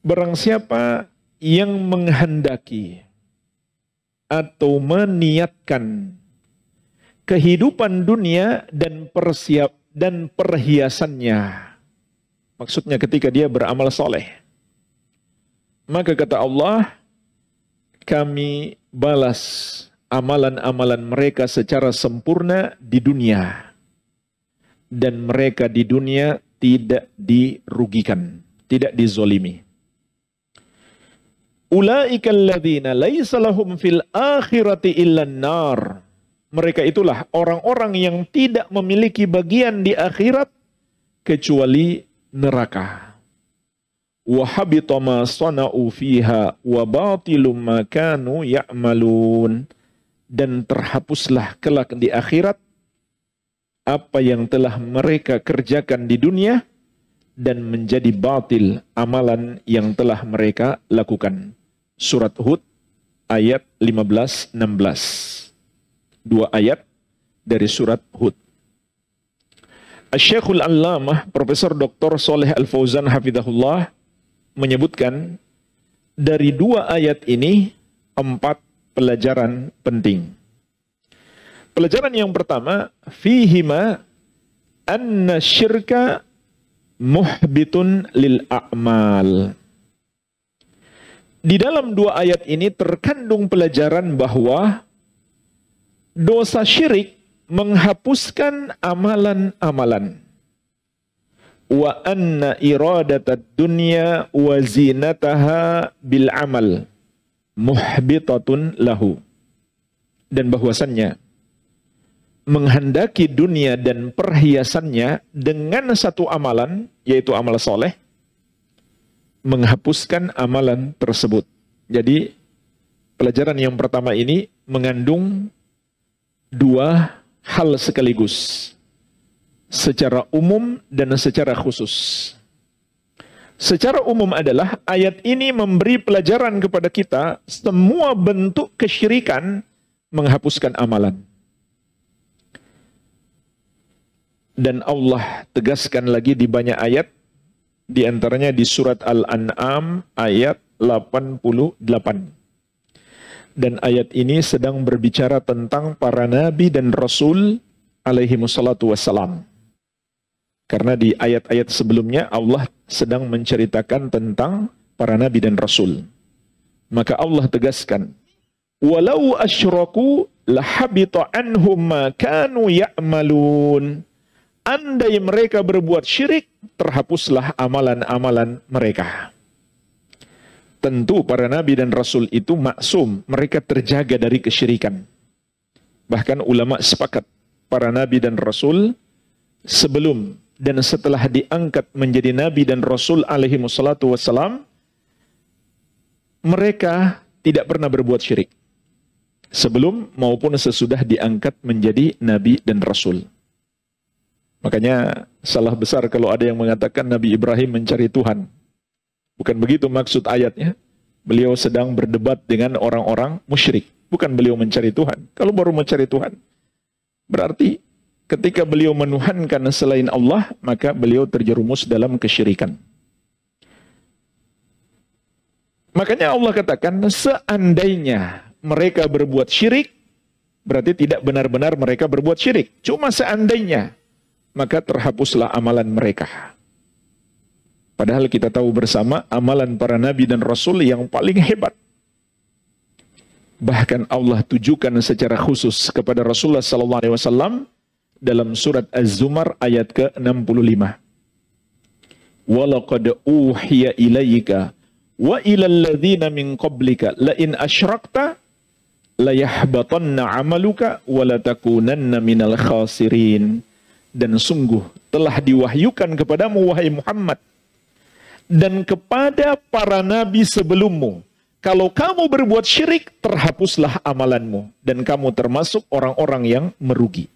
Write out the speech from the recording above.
barang siapa yang menghendaki atau meniatkan kehidupan dunia dan perhiasannya. Maksudnya ketika dia beramal soleh. Maka kata Allah, kami balas amalan-amalan mereka secara sempurna di dunia. Dan mereka di dunia tidak dirugikan, tidak dizolimi. Ulaika alladzina laisa lahum fil akhirati illan nar. Mereka itulah orang-orang yang tidak memiliki bagian di akhirat kecuali neraka. Wa habita ma sana'u fiha wa batilum ma kanu ya'malun. Dan terhapuslah kelak di akhirat apa yang telah mereka kerjakan di dunia dan menjadi batil amalan yang telah mereka lakukan. Surat Hud ayat 15-16. Dua ayat dari surat Hud. Asy-Syekhul Allamah Profesor Dr. Shalih Al-Fauzan hafizahullah menyebutkan dari dua ayat ini 4 pelajaran penting. Pelajaran yang pertama, fihima anna syirka muhbitun lil a'mal. Di dalam dua ayat ini terkandung pelajaran bahwa dosa syirik menghapuskan amalan-amalan. Wa anna iradatad dunya wa zinataha bil amal muhbitatun lahu. Dan bahwasannya menghendaki dunia dan perhiasannya dengan satu amalan, yaitu amal soleh, menghapuskan amalan tersebut. Jadi pelajaran yang pertama ini mengandung dua hal sekaligus, secara umum dan secara khusus. Secara umum adalah ayat ini memberi pelajaran kepada kita semua bentuk kesyirikan menghapuskan amalan. Dan Allah tegaskan lagi di banyak ayat, di antaranya di surat Al-An'am ayat 88. Dan ayat ini sedang berbicara tentang para nabi dan rasul alaihi wassalatu wassalam. Karena di ayat-ayat sebelumnya Allah sedang menceritakan tentang para nabi dan rasul. Maka Allah tegaskan, walau asyraku lahabita anhum ma kanu ya'malun. Andai mereka berbuat syirik, terhapuslah amalan-amalan mereka. Tentu para nabi dan rasul itu maksum, mereka terjaga dari kesyirikan. Bahkan ulama sepakat, para nabi dan rasul sebelum dan setelah diangkat menjadi nabi dan rasul alaihi wassalatu wassalam, mereka tidak pernah berbuat syirik. Sebelum maupun sesudah diangkat menjadi nabi dan rasul. Makanya salah besar kalau ada yang mengatakan Nabi Ibrahim mencari Tuhan. Bukan begitu maksud ayatnya. Beliau sedang berdebat dengan orang-orang musyrik. Bukan beliau mencari Tuhan. Kalau baru mencari Tuhan, berarti ketika beliau menuhankan selain Allah, maka beliau terjerumus dalam kesyirikan. Makanya Allah katakan, seandainya mereka berbuat syirik, berarti tidak benar-benar mereka berbuat syirik. Cuma seandainya, maka terhapuslah amalan mereka. Padahal kita tahu bersama amalan para nabi dan rasul yang paling hebat. Bahkan Allah tujukan secara khusus kepada Rasulullah SAW dalam surat Az-Zumar ayat ke-65. Walaqad uhiya ilaika wa ilal ladzina min qablika la in asyrakta la yahbatanna 'amaluka wa la takunanna minal khasirin. Dan sungguh telah diwahyukan kepadamu wahai Muhammad dan kepada para nabi sebelummu, kalau kamu berbuat syirik, terhapuslah amalanmu dan kamu termasuk orang-orang yang merugi.